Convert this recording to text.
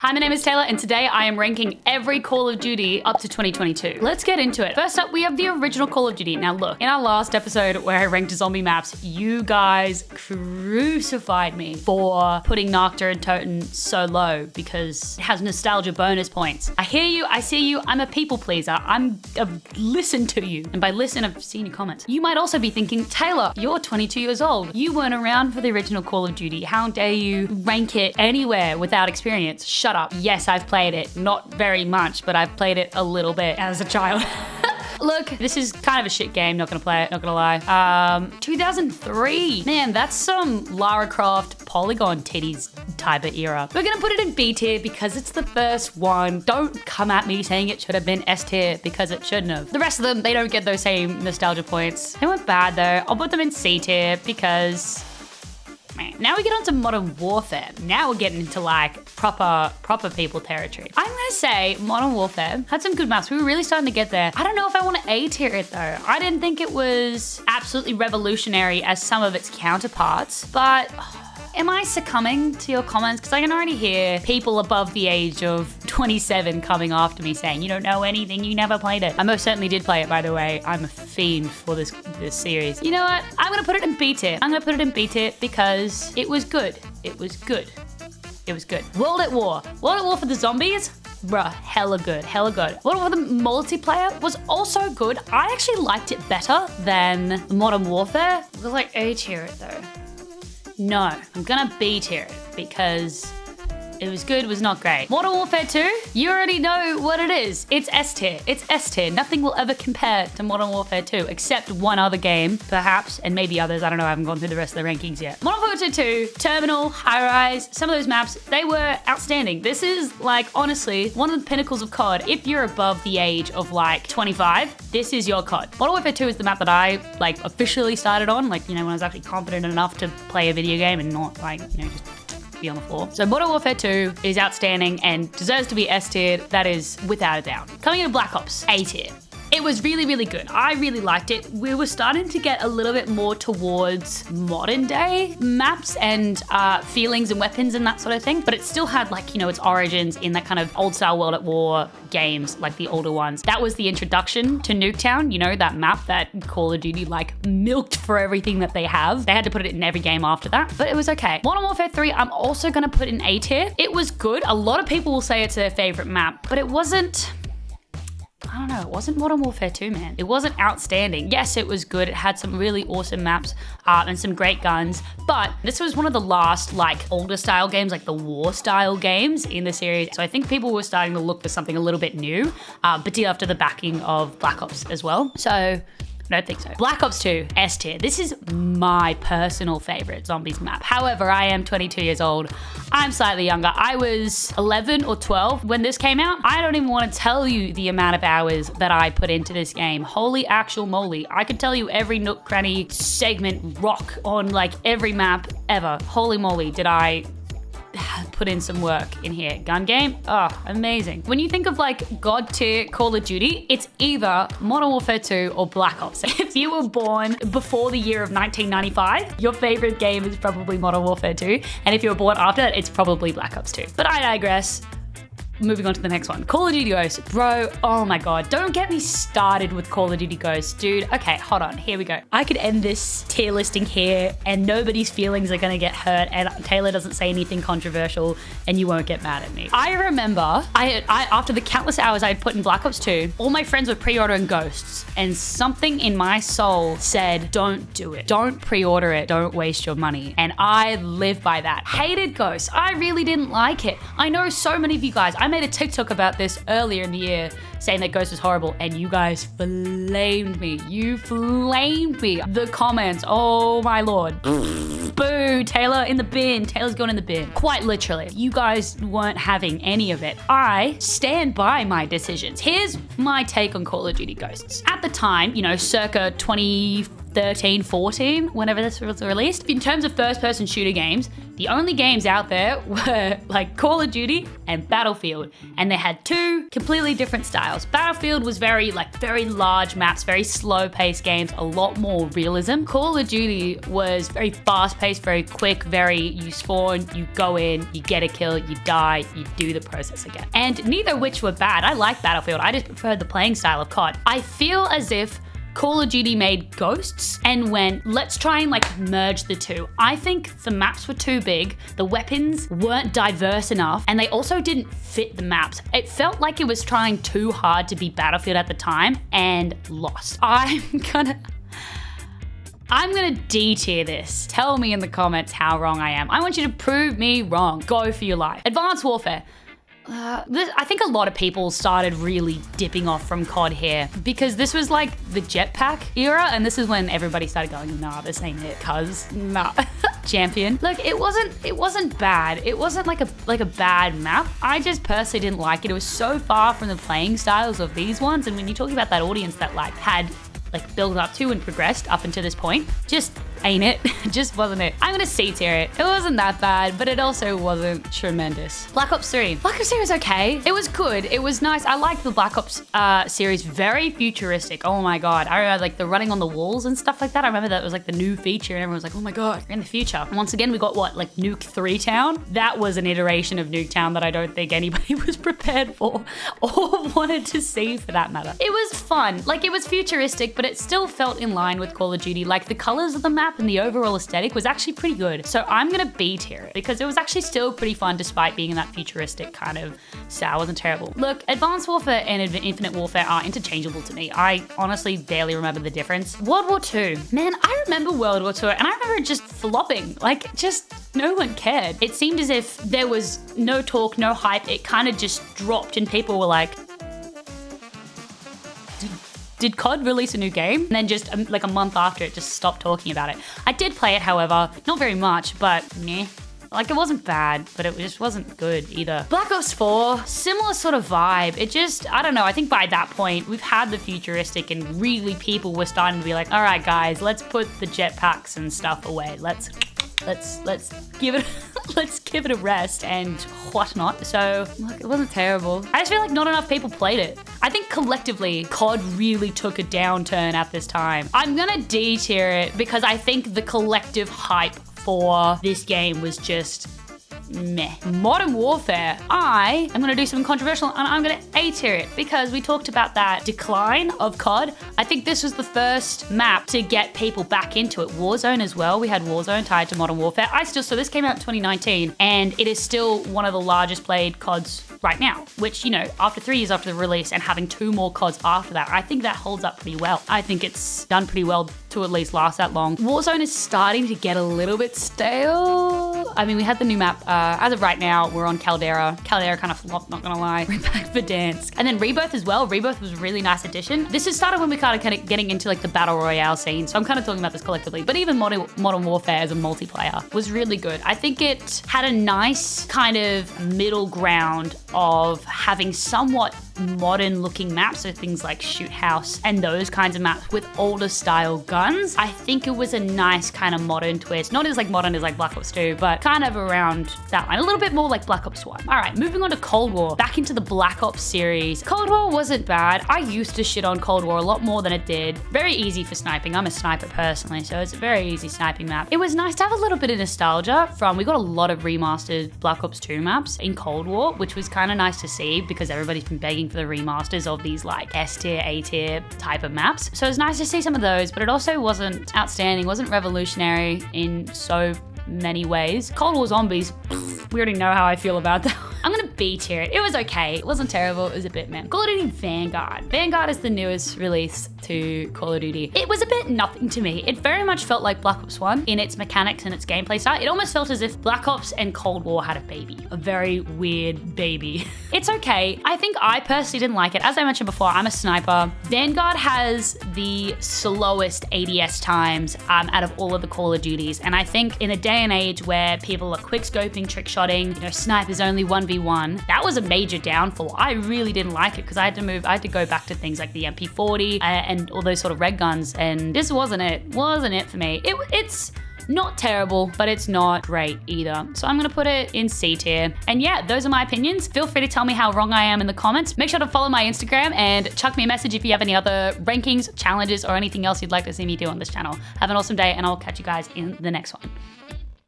Hi, my name is Taylor, and today I am ranking every Call of Duty up to 2022. Let's get into it. First up, we have the original Call of Duty. Now look, in our last episode where I ranked zombie maps, you guys crucified me for putting Nocta and Toten so low because it has nostalgia bonus points. I hear you, I see you, I'm a people pleaser. I've listened to you. And by listen, I've seen your comments. You might also be thinking, Taylor, you're 22 years old. You weren't around for the original Call of Duty. How dare you rank it anywhere without experience? Shut up. Yes, I've played it. Not very much, but I've played it a little bit as a child. Look, this is kind of a shit game. Not gonna play it, not gonna lie. 2003. Man, that's some Lara Croft Polygon titties type of era. We're gonna put it in B tier because it's the first one. Don't come at me saying it should have been S tier because it shouldn't have. The rest of them, they don't get those same nostalgia points. They weren't bad though. I'll put them in C tier because now we get onto Modern Warfare. Now we're getting into like proper people territory. I'm gonna say Modern Warfare had some good maps. We were really starting to get there. I don't know if I want to A tier it though. I didn't think it was absolutely revolutionary as some of its counterparts, but am I succumbing to your comments? Because I can already hear people above the age of 27 coming after me saying, you don't know anything, you never played it. I most certainly did play it, by the way. I'm a fiend for this series. You know what? I'm going to put it in B tier. I'm going to put it in B tier because it was good. It was good. It was good. World at War. World at War for the zombies? Bruh, hella good, hella good. World at War for the multiplayer was also good. I actually liked it better than Modern Warfare. It was like A tier it though. No, I'm gonna B tier it because it was good, was not great. Modern Warfare 2, you already know what it is. It's S tier, it's S tier. Nothing will ever compare to Modern Warfare 2 except one other game, perhaps, and maybe others. I don't know, I haven't gone through the rest of the rankings yet. Modern Warfare 2, Terminal, High Rise, some of those maps, they were outstanding. This is like, honestly, one of the pinnacles of COD. If you're above the age of like 25, this is your COD. Modern Warfare 2 is the map that I like officially started on, like, you know, when I was actually confident enough to play a video game and not like, you know, just be on the floor. So Modern Warfare 2 is outstanding and deserves to be S tier. That is without a doubt. Coming into Black Ops, A tier. It was really, really good. I really liked it. We were starting to get a little bit more towards modern day maps and feelings and weapons and that sort of thing. But it still had like, you know, its origins in that kind of old style World at War games, like the older ones. That was the introduction to Nuketown, you know, that map that Call of Duty like milked for everything that they have. They had to put it in every game after that, but it was okay. Modern Warfare 3, I'm also gonna put in A tier. It was good. A lot of people will say it's their favorite map, but it wasn't, I don't know, it wasn't Modern Warfare 2, man. It wasn't outstanding. Yes, it was good. It had some really awesome maps and some great guns, but this was one of the last like older style games, like the war style games in the series. So I think people were starting to look for something a little bit new, particularly after the backing of Black Ops as well. So I don't think so. Black Ops 2, S tier. This is my personal favorite zombies map. However, I am 22 years old. I'm slightly younger. I was 11 or 12 when this came out. I don't even want to tell you the amount of hours that I put into this game. Holy actual moly. I could tell you every nook, cranny, segment, rock on like every map ever. Holy moly, did I put in some work in here. Gun game, oh, amazing. When you think of like God tier Call of Duty, it's either Modern Warfare 2 or Black Ops. If you were born before the year of 1995, your favorite game is probably Modern Warfare 2. And if you were born after that, it's probably Black Ops 2. But I digress. Moving on to the next one. Call of Duty Ghosts. Bro, oh my God. Don't get me started with Call of Duty Ghosts, dude. Okay, hold on. Here we go. I could end this tier listing here and nobody's feelings are gonna get hurt and Taylor doesn't say anything controversial and you won't get mad at me. I remember after the countless hours I had put in Black Ops 2, all my friends were pre-ordering Ghosts and something in my soul said, don't do it. Don't pre-order it. Don't waste your money. And I live by that. Hated Ghosts. I really didn't like it. I know so many of you guys, I made a TikTok about this earlier in the year saying that Ghost was horrible and you guys flamed me. You flamed me. The comments, oh my Lord. Boo, Taylor in the bin. Taylor's going in the bin. Quite literally. You guys weren't having any of it. I stand by my decisions. Here's my take on Call of Duty Ghosts. At the time, you know, circa 2014, 13, 14, whenever this was released. In terms of first-person shooter games, the only games out there were like Call of Duty and Battlefield, and they had two completely different styles. Battlefield was very large maps, very slow-paced games, a lot more realism. Call of Duty was very fast-paced, very quick, you spawn, you go in, you get a kill, you die, you do the process again. And neither of which were bad. I like Battlefield, I just preferred the playing style of COD. I feel as if Call of Duty made Ghosts and went, let's try and merge the two. I think the maps were too big, the weapons weren't diverse enough, and they also didn't fit the maps. It felt like it was trying too hard to be Battlefield at the time and lost. I'm gonna D-tier this. Tell me in the comments how wrong I am. I want you to prove me wrong. Go for your life. Advanced Warfare. I think a lot of people started really dipping off from COD here because this was like the Jetpack era, and this is when everybody started going, nah, this ain't it, cuz nah. Champion. Look, it wasn't bad. It wasn't like a bad map. I just personally didn't like it. It was so far from the playing styles of these ones, and when you're talking about that audience that had built up to and progressed up until this point, just ain't it. Just wasn't it. I'm gonna C-tier it. It wasn't that bad, but it also wasn't tremendous. Black Ops 3. Black Ops 3 was okay. It was good. It was nice. I liked the Black Ops series. Very futuristic. Oh my God. I remember the running on the walls and stuff like that. I remember that was the new feature and everyone was like, oh my God, we're in the future. And once again, we got Nuke 3-Town. That was an iteration of Nuketown that I don't think anybody was prepared for or wanted to see for that matter. It was fun. It was futuristic, but it still felt in line with Call of Duty. The colors of the map and the overall aesthetic was actually pretty good. So I'm gonna B-tier it because it was actually still pretty fun despite being in that futuristic kind of style. It wasn't terrible. Look, Advanced Warfare and Infinite Warfare are interchangeable to me. I honestly barely remember the difference. World War II. Man, I remember World War II and I remember it just flopping. Just no one cared. It seemed as if there was no talk, no hype. It kind of just dropped and people were like, did COD release a new game? And then just a month after it just stopped talking about it. I did play it, however, not very much, but meh. It wasn't bad, but it just wasn't good either. Black Ops 4, similar sort of vibe. It just, I don't know, I think by that point, we've had the futuristic and really people were starting to be like, all right, guys, let's put the jetpacks and stuff away. Let's give it let's give it a rest and whatnot. So look, it wasn't terrible. I just feel like not enough people played it. I think collectively COD really took a downturn at this time. I'm gonna D-tier it because I think the collective hype for this game was just meh. Modern Warfare, I am gonna do something controversial and I'm gonna A-tier it because we talked about that decline of COD. I think this was the first map to get people back into it. Warzone as well. We had Warzone tied to Modern Warfare. So this came out in 2019 and it is still one of the largest played CODs right now, which, after 3 years after the release and having 2 more CODs after that, I think that holds up pretty well. I think it's done pretty well to at least last that long. Warzone is starting to get a little bit stale. I mean, we had the new map. As of right now, we're on Caldera. Caldera kind of flopped, not gonna lie. We're back for Dance. And then Rebirth as well. Rebirth was a really nice addition. This has started when we kind of getting into the Battle Royale scene. So I'm kind of talking about this collectively. But even Modern Warfare as a multiplayer was really good. I think it had a nice kind of middle ground of having somewhat modern looking maps, so things like Shoot House and those kinds of maps with older style guns. I think it was a nice kind of modern twist, not as modern as Black Ops 2, but kind of around that line, a little bit more like Black Ops 1. All right, moving on to Cold War, back into the Black Ops series. Cold War wasn't bad. I used to shit on Cold War a lot more than it did. Very easy for sniping. I'm a sniper personally, so it's a very easy sniping map. It was nice to have a little bit of nostalgia we got a lot of remastered Black Ops 2 maps in Cold War, which was kind of nice to see because everybody's been begging for the remasters of these S tier, A tier type of maps. So it was nice to see some of those, but it also wasn't outstanding, wasn't revolutionary in so many ways. Cold War Zombies, we already know how I feel about that. I'm gonna B-tier it. It was okay. It wasn't terrible. It was a bit meh. Call of Duty Vanguard. Vanguard is the newest release to Call of Duty. It was a bit nothing to me. It very much felt like Black Ops 1 in its mechanics and its gameplay style. It almost felt as if Black Ops and Cold War had a baby. A very weird baby. It's okay. I think I personally didn't like it. As I mentioned before, I'm a sniper. Vanguard has the slowest ADS times out of all of the Call of Duties. And I think in a day and age where people are quick scoping, trick shotting, snipers only 1v1, that was a major downfall. I really didn't like it because I had to go back to things like the MP40 and all those sort of red guns, and this wasn't it for me. It's not terrible, but it's not great either. So I'm gonna put it in C tier. And yeah, those are my opinions. Feel free to tell me how wrong I am in the comments. Make sure to follow my Instagram and chuck me a message if you have any other rankings, challenges, or anything else you'd like to see me do on this channel. Have an awesome day, and I'll catch you guys in the next one.